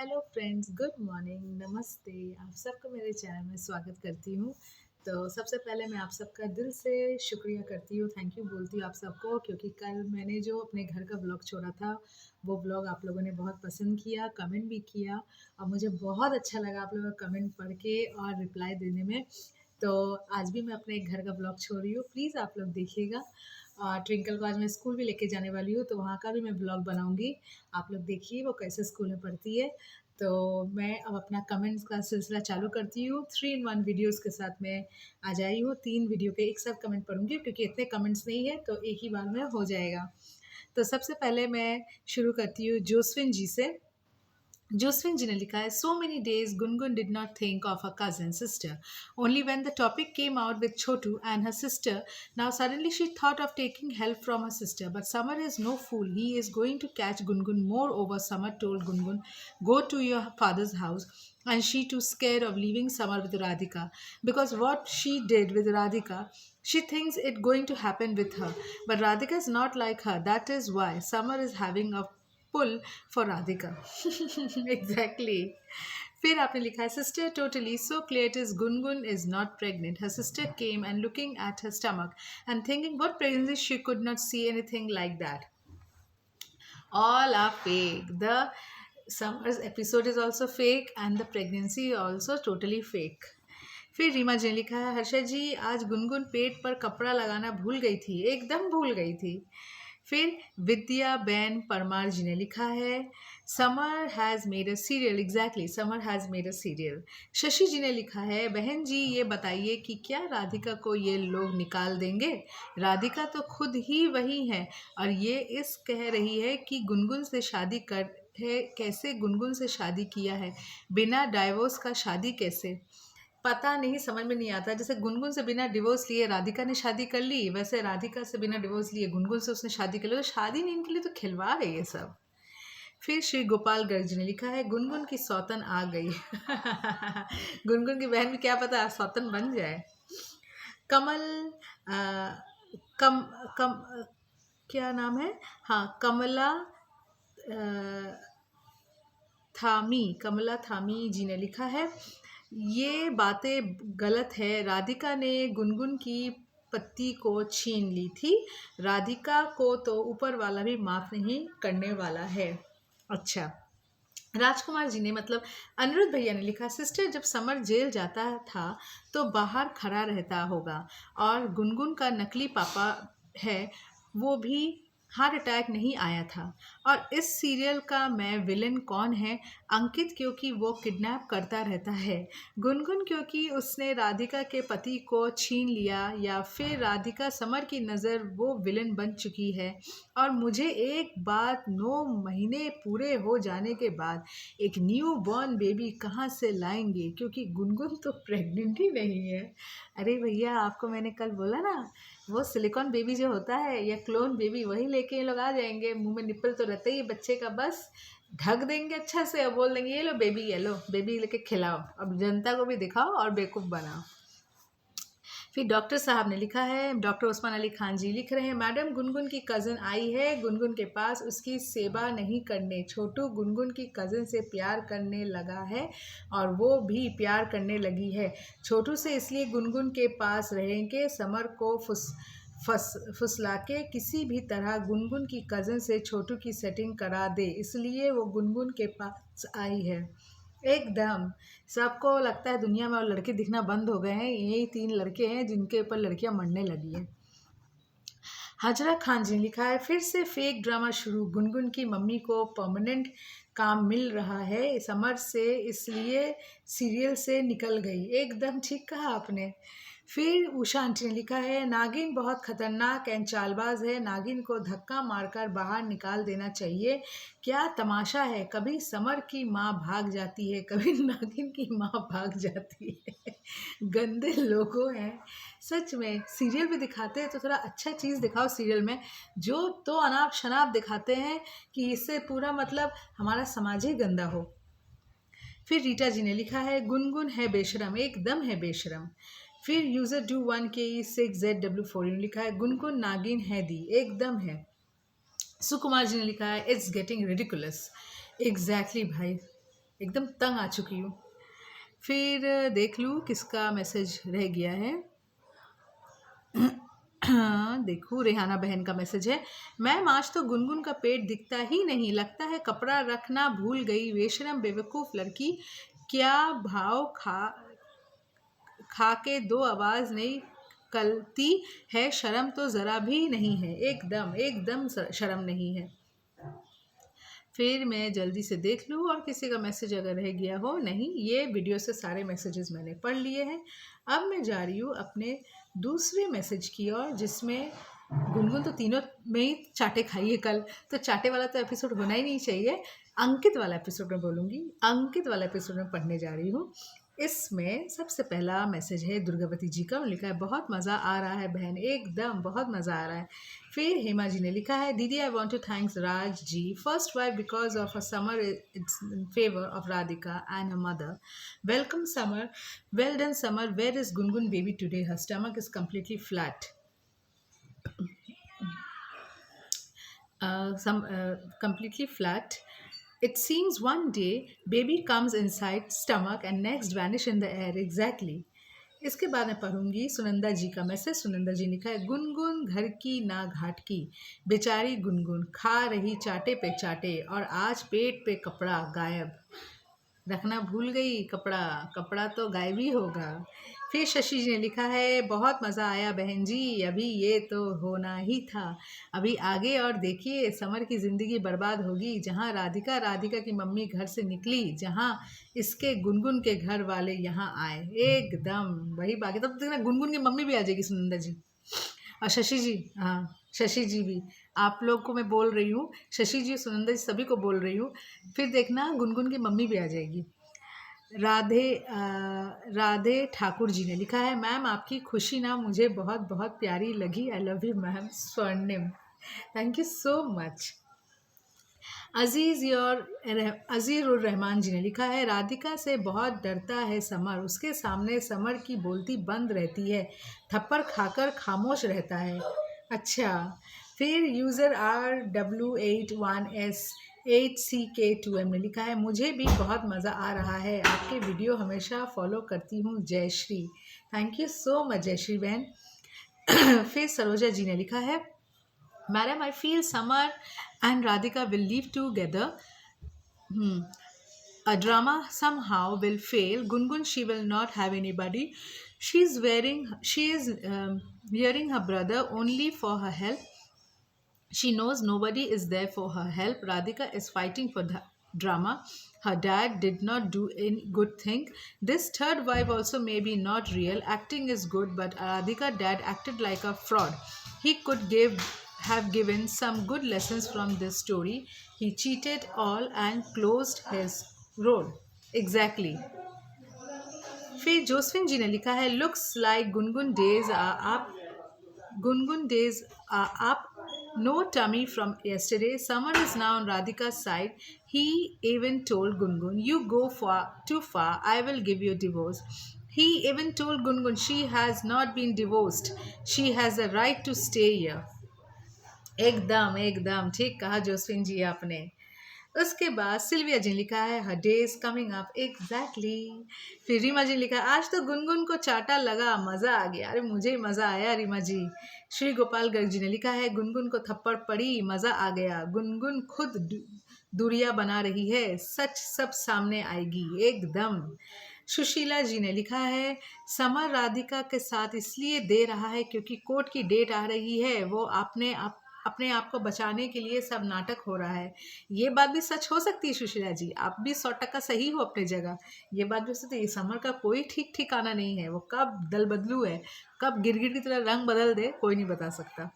Hello friends, good morning, नमस्ते। आप सबको मेरे चैनल में स्वागत करती हूँ। तो सबसे पहले मैं आप सबका दिल से शुक्रिया करती हूँ, थैंक यू बोलती हूँ आप सबको, क्योंकि कल मैंने जो अपने घर का ब्लॉग छोड़ा था, वो ब्लॉग आप लोगों ने बहुत पसंद किया, कमेंट भी किया और मुझे बहुत अच्छा लगा आप लोगों का कमेंट पढ़ के और रिप्लाई देने में। तो आज भी मैं अपने घर का ब्लॉग छोड़ रही हूँ, प्लीज़ आप लोग देखिएगा। ट्विंकल को आज मैं स्कूल भी लेके जाने वाली हूँ, तो वहाँ का भी मैं ब्लॉग बनाऊँगी। आप लोग देखिए वो कैसे स्कूल में पढ़ती है। तो मैं अब अपना कमेंट्स का सिलसिला चालू करती हूँ। 3 इन 1 वीडियोज़ के साथ मैं आज आई हूँ। 3 वीडियो के एक साथ कमेंट पढ़ूँगी, क्योंकि इतने कमेंट्स नहीं है तो एक ही बार में हो जाएगा। तो सबसे पहले मैं शुरू करती हूँ जोस्विन जी से। Josephine ji ने लिखा है, so many days Gungun did not think of her cousin sister. Only when the topic came out with Chotu and her sister, now suddenly she thought of taking help from her sister. But Samar is no fool. He is going to catch Gungun. Moreover, Samar told Gungun, go to your father's house. And she too scared of leaving Samar with Radhika. Because what she did with Radhika, she thinks it going to happen with her. But Radhika is not like her. That is why Samar is having a pull for Radhika. Exactly. फिर आपने लिखा है, sister totally so clear it is Gungun is not pregnant. Her sister came and looking at her stomach and thinking what pregnancy she could not see anything like that. All are fake. The summer's episode is also fake and the pregnancy also totally fake. फिर रीमा जी ने लिखा है, हर्षा जी आज गुनगुन पेट पर कपड़ा लगाना भूल गई थी, एकदम भूल गई थी। फिर विद्या बैन परमार जी ने लिखा है, Samar has made a serial, exactly Samar has made a serial. Shashi ji ने लिखा है, बहन जी ये बताइए कि क्या राधिका को ये लोग निकाल देंगे? राधिका तो खुद ही वही है और ये इस कह रही है कि गुनगुन से शादी कर है, कैसे गुनगुन से शादी किया है, बिना डाइवोर्स का शादी कैसे? पता नहीं, समझ में नहीं आता। जैसे गुनगुन से बिना डिवोर्स लिए राधिका ने शादी कर ली, वैसे राधिका से बिना डिवोर्स लिए गुनगुन से उसने शादी कर ली। तो शादी नहीं, इनके लिए तो खिलवाड़ है ये सब। फिर श्री गोपाल गर्ग ने लिखा है, गुनगुन की सौतन आ गई। गुनगुन की बहन भी क्या पता सौतन बन जाए। कमल आ, कम कम क्या नाम है, हाँ कमला कमला थामी जी ने लिखा है, ये बातें गलत है। राधिका ने गुनगुन की पत्ती को छीन ली थी। राधिका को तो ऊपर वाला भी माफ़ नहीं करने वाला है। अच्छा, राजकुमार जी ने मतलब अनिरुद्ध भैया ने लिखा, सिस्टर जब समर जेल जाता था तो बाहर खड़ा रहता होगा और गुनगुन का नकली पापा है, वो भी हार्ट अटैक नहीं आया था। और इस सीरियल का मैं विलन कौन है? अंकित, क्योंकि वो किडनैप करता रहता है। गुनगुन, क्योंकि उसने राधिका के पति को छीन लिया। या फिर राधिका समर की नज़र वो विलन बन चुकी है। और मुझे एक बात, 9 महीने पूरे हो जाने के बाद एक न्यू बॉर्न बेबी कहाँ से लाएंगे, क्योंकि गुनगुन तो प्रेग्नेंट ही नहीं है। अरे भैया, आपको मैंने कल बोला ना, वो सिलिकॉन बेबी जो होता है या क्लोन बेबी, वही लेके ये लोग आ जाएंगे। मुंह में निप्पल तो रहता ही है बच्चे का, बस ढक देंगे अच्छा से और बोल देंगे ये लो बेबी, ये लो बेबी लेके खिलाओ, अब जनता को भी दिखाओ और बेवकूफ़ बनाओ। फिर डॉक्टर साहब ने लिखा है, डॉक्टर उस्मान अली खान जी लिख रहे हैं, मैडम गुनगुन की कज़न आई है गुनगुन के पास उसकी सेवा नहीं करने। छोटू गुनगुन की कज़न से प्यार करने लगा है और वो भी प्यार करने लगी है छोटू से, इसलिए गुनगुन के पास रहेंगे। समर को फुसला के किसी भी तरह गुनगुन की कज़न से छोटू की सेटिंग करा दे, इसलिए वो गुनगुन के पास आई है। एकदम सबको लगता है दुनिया में और लड़के दिखना बंद हो गए हैं, यही 3 लड़के हैं जिनके ऊपर लड़कियां मरने लगी हैं। हजरा खान जी ने लिखा है, फिर से फेक ड्रामा शुरू। गुनगुन की मम्मी को परमानेंट काम मिल रहा है समर से, इसलिए सीरियल से निकल गई। एकदम ठीक कहा आपने। फिर उषा आंटी ने लिखा है, नागिन बहुत खतरनाक एंड चालबाज है, नागिन को धक्का मारकर बाहर निकाल देना चाहिए। क्या तमाशा है, कभी समर की माँ भाग जाती है, कभी नागिन की माँ भाग जाती है। गंदे लोगों हैं सच में। सीरियल भी दिखाते हैं तो थोड़ा अच्छा चीज़ दिखाओ सीरियल में, जो तो अनाप शनाप दिखाते हैं कि इससे पूरा मतलब हमारा समाज ही गंदा हो। फिर रीटा जी ने लिखा है, गुनगुन है बेशरम, एकदम है बेशरम। फिर यूज़र डू 1KE6ZW4 ने लिखा है, गुनगुन नागिन है दी, एकदम है। सुकुमार जी ने लिखा है, इट्स गेटिंग रिडिकुलस। एग्जैक्टली भाई, एकदम तंग आ चुकी हूँ। फिर देख लूँ किसका मैसेज रह गया है। हाँ, देखूँ रेहाना बहन का मैसेज है। मैम आज तो गुनगुन का पेट दिखता ही नहीं, लगता है कपड़ा रखना भूल गई, बेशरम बेवकूफ़ लड़की, क्या भाव खा के दो आवाज़ नहीं कलती है, शर्म तो ज़रा भी नहीं है, एकदम एकदम शर्म नहीं है। फिर मैं जल्दी से देख लूँ और किसी का मैसेज अगर रह गया हो। नहीं, ये वीडियो से सारे मैसेजेस मैंने पढ़ लिए हैं। अब मैं जा रही हूँ अपने दूसरे मैसेज की ओर, जिसमें गुनगुन तो तीनों में ही चाटे खाई है कल, तो चाटे वाला तो एपिसोड होना ही नहीं चाहिए। अंकित वाला एपिसोड में बोलूँगी, अंकित वाला एपिसोड में पढ़ने जा रही हूँ। इसमें सबसे पहला मैसेज है दुर्गावती जी का। लिखा है बहुत मज़ा आ रहा है बहन, एकदम बहुत मज़ा आ रहा है। फिर हेमा जी ने लिखा है दीदी I want to thanks Raj ji first wife because of a Samar it's in favour of Radhika and her mother. Welcome Samar, well done Samar, where is Gungun baby today, her stomach is completely flat, completely flat. It seems one day baby comes inside stomach and next vanish in the air. Exactly. इसके बाद मैं पढ़ूंगी सुनंदा जी का message. Sunanda जी ने लिखा है गुनगुन घर की ना घाट की, बेचारी गुनगुन खा रही चाटे पे चाटे और आज पेट पे कपड़ा गायब, रखना भूल गई कपड़ा, कपड़ा तो गायब ही होगा। फिर शशि जी ने लिखा है बहुत मज़ा आया बहन जी, अभी ये तो होना ही था, अभी आगे और देखिए समर की ज़िंदगी बर्बाद होगी, जहाँ राधिका राधिका की मम्मी घर से निकली, जहाँ इसके गुनगुन के घर वाले यहाँ आए, एकदम वही बात है। तब देखना गुनगुन की मम्मी भी आ जाएगी सुनंदा जी और शशि जी। हाँ, शशि जी भी, आप लोग को मैं बोल रही हूँ, शशि जी सुनंदा जी सभी को बोल रही हूँ। फिर देखना गुनगुन की मम्मी भी आ जाएगी। राधे ठाकुर जी ने लिखा है मैम आपकी खुशी ना मुझे बहुत बहुत प्यारी लगी, आई लव यू मैम। स्वर्णिम, थैंक यू सो मच। अजीर उर रहमान जी ने लिखा है राधिका से बहुत डरता है समर, उसके सामने समर की बोलती बंद रहती है, थप्पड़ खाकर खामोश रहता है। अच्छा, फिर यूज़र RW81S8CK2M ने लिखा है मुझे भी बहुत मज़ा आ रहा है, आपके वीडियो हमेशा फॉलो करती हूँ, Jayshree. Thank you so much Jayshree बहन। फिर सरोजा जी ने लिखा है Madam, I feel Samar and Radhika will live together. A drama somehow will fail. Gungun, she will not have anybody. She is wearing her brother only for her help. She knows nobody is there for her help. Radhika is fighting for the drama. Her dad did not do any good thing. This third wife also may be not real. Acting is good, but Radhika dad acted like a fraud. He could have given some good lessons from this story. He cheated all and closed his role. Exactly. फिर Josephine जी ने लिखा है looks like Gungun days are up. Gungun days are up. No tummy from yesterday. Samar is now on Radhika's side. He even told Gungun, "You go too far. I will give you divorce." He even told Gungun she has not been divorced. She has a right to stay here. एकदम एकदम ठीक कहा Josephine जी आपने। उसके बाद Sylvia जी ने लिखा है her day is coming up. Exactly. फिर रीमा जी ने लिखा आज तो गुनगुन को चाटा लगा, मज़ा आ गया। अरे मुझे ही मज़ा आया रीमा जी। श्री गोपाल गर्ग जी ने लिखा है गुनगुन को थप्पड़ पड़ी, मज़ा आ गया। गुनगुन खुद दूरियां बना रही है, सच सब सामने आएगी एकदम। सुशीला जी ने लिखा है समर राधिका के साथ इसलिए दे रहा है क्योंकि कोर्ट की डेट आ रही है, वो अपने आप को बचाने के लिए सब नाटक हो रहा है। ये बात भी सच हो सकती है सुशीला जी, आप भी 100% सही हो अपनी जगह। ये बात भी सच है, समर का कोई ठीक ठिकाना नहीं है, वो कब दल बदलू है, कब गिरगिट की तरह रंग बदल दे, कोई नहीं बता सकता।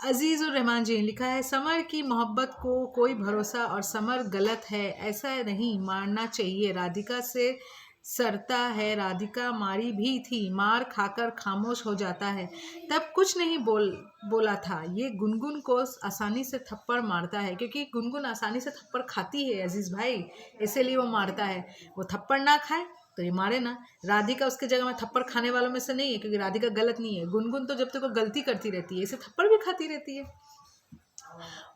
अजीज़ुर रहमान जी ने लिखा है समर की मोहब्बत को कोई भरोसा और समर गलत है, ऐसा नहीं मारना चाहिए। राधिका से सरता है, राधिका मारी भी थी, मार खाकर खामोश हो जाता है, तब कुछ नहीं बोला था। ये गुनगुन को आसानी से थप्पड़ मारता है क्योंकि गुनगुन आसानी से थप्पड़ खाती है अजीज़ भाई, इसीलिए वो मारता है। वो थप्पड़ ना खाए तो ये मारे ना। राधिका उसके जगह में थप्पड़ खाने वालों में से नहीं है क्योंकि राधिका गलत नहीं है। गुनगुन तो जब तक वो गलती करती रहती है, इसे थप्पड़ भी खाती रहती है।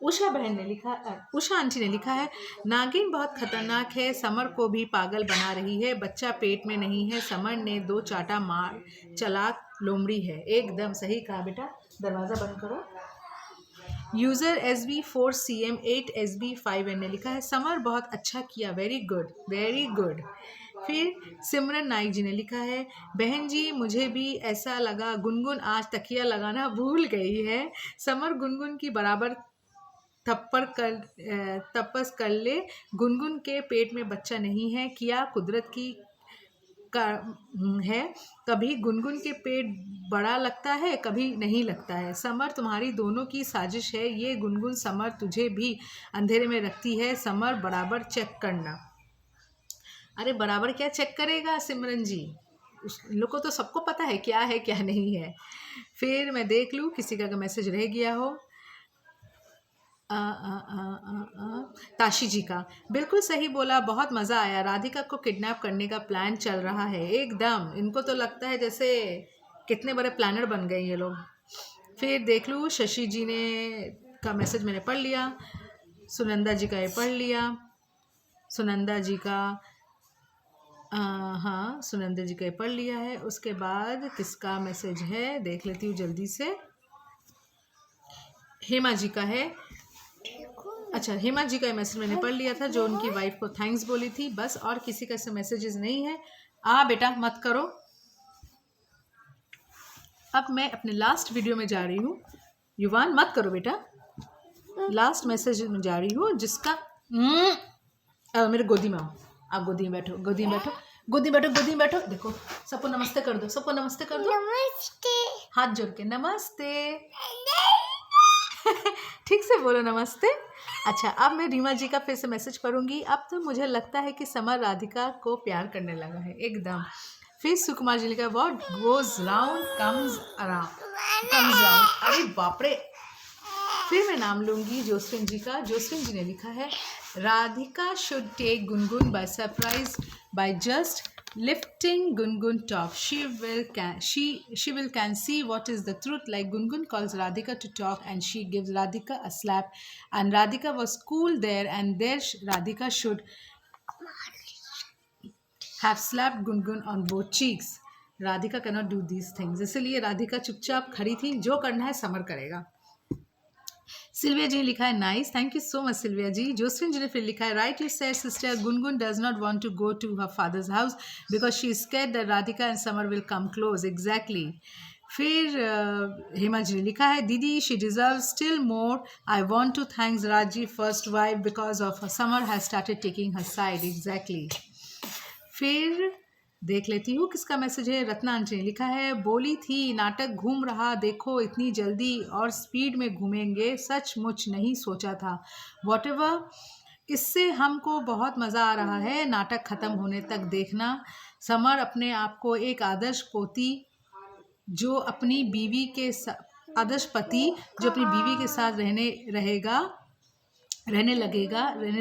उषा बहन ने लिखा, उषा आंटी ने लिखा है, नागिन बहुत खतरनाक है, समर को भी पागल बना रही है, बच्चा पेट में नहीं है, समर ने 2 चाटा मार, चालाक लोमड़ी है। एकदम सही कहा बेटा। दरवाज़ा बंद करो। यूज़र SB4CM8SB5N ने लिखा है, समर बहुत अच्छा किया, वेरी गुड वेरी गुड। फिर सिमरन नाइक जी ने लिखा है, बहन जी मुझे भी ऐसा लगा गुनगुन आज तकिया लगाना भूल गई है, समर गुनगुन की बराबर तपस कर ले, गुनगुन के पेट में बच्चा नहीं है, किया कुदरत की है, कभी गुनगुन के पेट बड़ा लगता है कभी नहीं लगता है, समर तुम्हारी दोनों की साजिश है, ये गुनगुन समर तुझे भी अंधेरे में रखती है, समर बराबर चेक करना। अरे बराबर क्या चेक करेगा सिमरन जी, उस लोग को तो सबको पता है क्या है क्या नहीं है। फिर मैं देख लूँ किसी का मैसेज रह गया हो। ताशी जी का, बिल्कुल सही बोला, बहुत मज़ा आया, राधिका को किडनैप करने का प्लान चल रहा है। एकदम इनको तो लगता है जैसे कितने बड़े प्लानर बन गए ये लोग। फिर देख लूँ शशि जी ने का मैसेज मैंने पढ़ लिया, सुनंदा जी का ये पढ़ लिया, सुनंदा जी का हाँ सुनंदा जी का ये पढ़ लिया है। उसके बाद किसका मैसेज है देख लेती हूँ जल्दी से। हेमा जी का है। अच्छा हेमा जी का मैसेज मैंने पढ़ लिया था, जो उनकी वाइफ को थैंक्स बोली थी, बस। और किसी का ऐसे मैसेजेस नहीं है। बेटा मत करो। अब मैं अपने लास्ट वीडियो में जा रही हूँ। युवान मत करो बेटा। लास्ट मैसेज में जा रही हूँ जिसका मेरे गोदी में आओ, आप गोदी में बैठो, गोदी में बैठो, गोदी में बैठो, गोदी में बैठो। देखो सबको नमस्ते कर दो, सबको नमस्ते कर दो, नमस्ते, हाथ जोड़ के नमस्ते। ठीक से बोलो नमस्ते। अच्छा अब मैं रीमा जी का फिर से मैसेज पढ़ूंगी। अब तो मुझे लगता है कि समर राधिका को प्यार करने लगा है एकदम। फिर सुकुमार जी लिखा, what goes round comes around, comes round. अरे बाप रे। फिर मैं नाम लूंगी जोस्विन जी का। जोस्विन जी ने लिखा है, Radhika should take Gungun by surprise by just lifting Gungun top. She will can see what is the truth. Like Gungun calls Radhika to talk and she gives Radhika a slap, and Radhika was cool there, and there Radhika should have slapped Gungun on both cheeks. Radhika cannot do these things, इसलिए राधिका चुपचाप खड़ी थी, जो करना है summer करेगा। Sylvia जी ने लिखा है, nice, thank you so much Silvia ji. Joswin ji ने फिर लिखा है, right you said sister, Gungun does not want to go to her father's house because she is scared that Radhika and Samar will come close. Exactly. फिर हेमा जी ने लिखा है, दीदी she deserve still more, I want to thanks Raji first wife because of Samar has started taking her side. Exactly. फिर देख लेती हूँ किसका मैसेज है। रत्ना आंटी ने लिखा है, बोली थी नाटक घूम रहा, देखो इतनी जल्दी और स्पीड में घूमेंगे, सचमुच नहीं सोचा था। व्हाटएवर, इससे हमको बहुत मज़ा आ रहा है नाटक ख़त्म होने तक देखना। समर अपने आप को एक आदर्श पोती जो अपनी बीवी के आदर्श पति जो अपनी बीवी के साथ रहने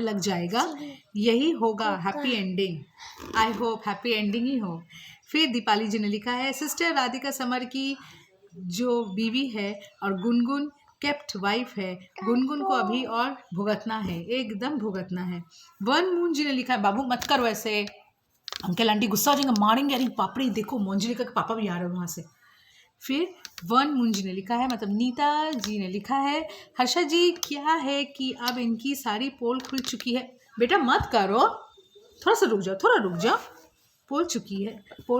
लग जाएगा, यही होगा happy ending. I hope happy ending ही हो। फिर दीपाली जी ने लिखा है, सिस्टर राधिका समर की जो बीवी है और गुनगुन केप्ट वाइफ है, गुनगुन को अभी और भुगतना है, एकदम भुगतना है। वन मून जी ने लिखा है, बाबू मत करो ऐसे, अंकल आंटी गुस्सा हो जाएंगे, मारेंगे। अरे पापड़ी देखो, मोंजलिका के पापा भी आ रहे हैं वहाँ से। फिर वन मून जी ने लिखा है, मतलब नीता जी ने लिखा है, हर्षा जी क्या है कि अब इनकी सारी पोल खुल चुकी है। बेटा मत करो, थोड़ा सा रुक जाओ, थोड़ा रुक जाओ। पोल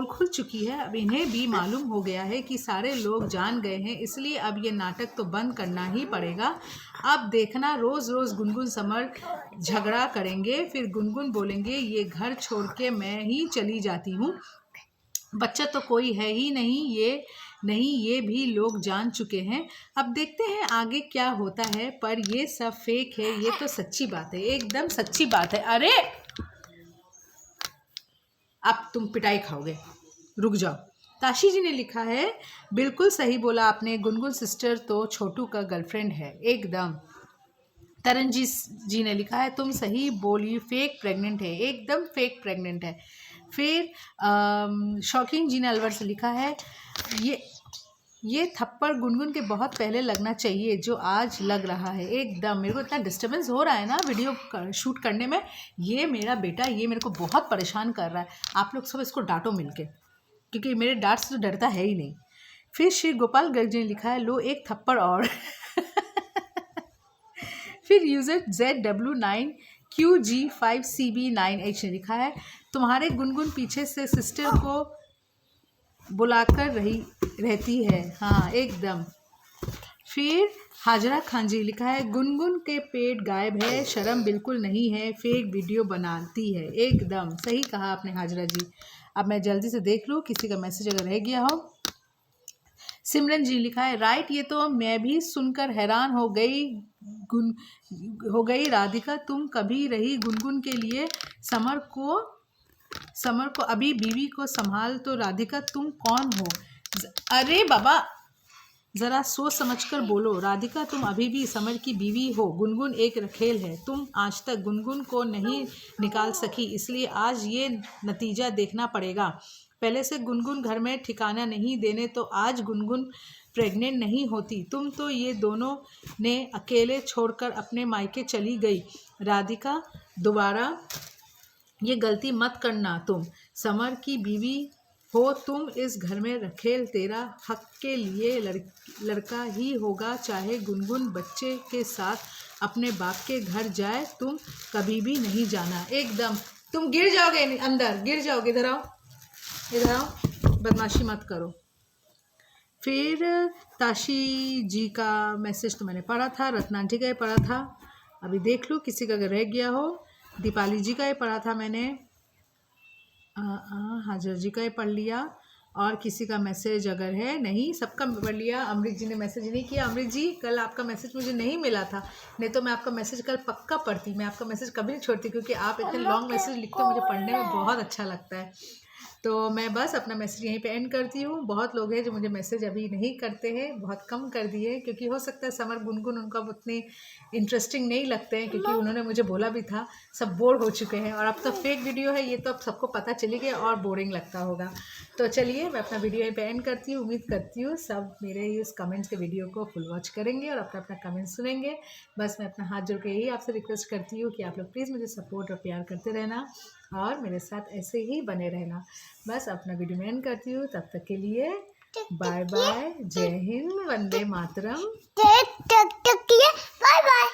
खुल चुकी है। अब इन्हें भी मालूम हो गया है कि सारे लोग जान गए हैं, इसलिए अब ये नाटक तो बंद करना ही पड़ेगा। अब देखना रोज़ रोज़ गुनगुन समर झगड़ा करेंगे, फिर गुनगुन बोलेंगे ये घर छोड़ के मैं ही चली जाती हूँ, बच्चा तो कोई है ही नहीं, ये भी लोग जान चुके हैं। अब देखते हैं आगे क्या होता है, पर ये सब फेक है, ये तो सच्ची बात है, एकदम सच्ची बात है। अरे अब तुम पिटाई खाओगे, रुक जाओ। ताशी जी ने लिखा है, बिल्कुल सही बोला आपने, गुनगुन सिस्टर तो छोटू का गर्लफ्रेंड है, एकदम। तरन जी ने लिखा है, तुम सही बोली, फेक प्रेग्नेंट है, एकदम फेक प्रेग्नेंट है। फिर शौकीन जी ने अलवर से लिखा है, ये थप्पड़ गुनगुन के बहुत पहले लगना चाहिए जो आज लग रहा है। एकदम मेरे को इतना डिस्टर्बेंस हो रहा है ना वीडियो शूट करने में। ये मेरा बेटा ये मेरे को बहुत परेशान कर रहा है। आप लोग सब इसको डांटो मिलके, क्योंकि मेरे डांट से तो डरता है ही नहीं। फिर श्री गोपाल गर्ग जी ने लिखा है लो एक थप्पड़ और। फिर यूज़र ZW9QG5CB9H ने लिखा है तुम्हारे गुनगुन पीछे से सिस्टर को बुलाकर रहती है। हाँ एकदम। फिर हाजरा खान जी लिखा है गुनगुन के पेट गायब है, शर्म बिल्कुल नहीं है, फेक वीडियो बनाती है। एकदम सही कहा आपने हाजरा जी। अब मैं जल्दी से देख लूँ किसी का मैसेज अगर रह गया हो। सिमरन जी लिखा है राइट, ये तो मैं भी सुनकर हैरान हो गई राधिका, तुम कभी रही गुनगुन के लिए। समर को अभी बीवी को संभाल। तो राधिका तुम कौन हो? अरे बाबा ज़रा सोच समझकर बोलो। राधिका तुम अभी भी समर की बीवी हो, गुनगुन एक रखेल है। तुम आज तक गुनगुन को नहीं निकाल सकी, इसलिए आज ये नतीजा देखना पड़ेगा। पहले से गुनगुन घर में ठिकाना नहीं देने तो आज गुनगुन प्रेग्नेंट नहीं होती। तुम तो ये दोनों ने अकेले छोड़कर अपने मायके चली गई। राधिका दोबारा ये गलती मत करना। तुम समर की बीवी हो, तुम इस घर में रखेल, तेरा हक के लिए लड़का ही होगा। चाहे गुनगुन बच्चे के साथ अपने बाप के घर जाए, तुम कभी भी नहीं जाना। एकदम तुम गिर जाओगे, अंदर गिर जाओगे। इधर आओ, इधर आओ, बदमाशी मत करो। फिर ताशी जी का मैसेज तो मैंने पढ़ा था, रत्नांटी का ही पढ़ा था। अभी देख लूँ किसी का अगर रह गया हो। दीपाली जी का ही पढ़ा था मैंने, हाजर जी का ही पढ़ लिया। और किसी का मैसेज अगर है, नहीं सबका पढ़ लिया। अमृत जी ने मैसेज नहीं किया। अमृत जी कल आपका मैसेज मुझे नहीं मिला था, नहीं तो मैं आपका मैसेज कल पक्का पढ़ती। मैं आपका मैसेज कभी नहीं छोड़ती, क्योंकि आप इतने लॉन्ग मैसेज लिखते हो, मुझे पढ़ने में बहुत अच्छा लगता है। तो मैं बस अपना मैसेज यहीं पे एंड करती हूँ। बहुत लोग हैं जो मुझे मैसेज अभी नहीं करते हैं, बहुत कम कर दिए, क्योंकि हो सकता है समर गुनगुन उनका उतने इंटरेस्टिंग नहीं लगते हैं, क्योंकि उन्होंने मुझे बोला भी था सब बोर हो चुके हैं। और अब तो फेक वीडियो है ये, तो अब सबको पता चली गया और बोरिंग लगता होगा। तो चलिए मैं अपना वीडियो यहीं पे एंड करती हूँ। उम्मीद करती हूँ सब मेरे इस कमेंट्स के वीडियो को फुल वॉच करेंगे और अपना अपना कमेंट सुनेंगे। बस मैं अपना हाथ जोड़ के यही आपसे रिक्वेस्ट करती हूँ कि आप लोग प्लीज़ मुझे सपोर्ट और प्यार करते रहना और मेरे साथ ऐसे ही बने रहना। बस अपना वीडियो में एंड करती हूँ। तब तक के लिए बाय बाय, जय हिंद, वंदे मातरम। Bye bye.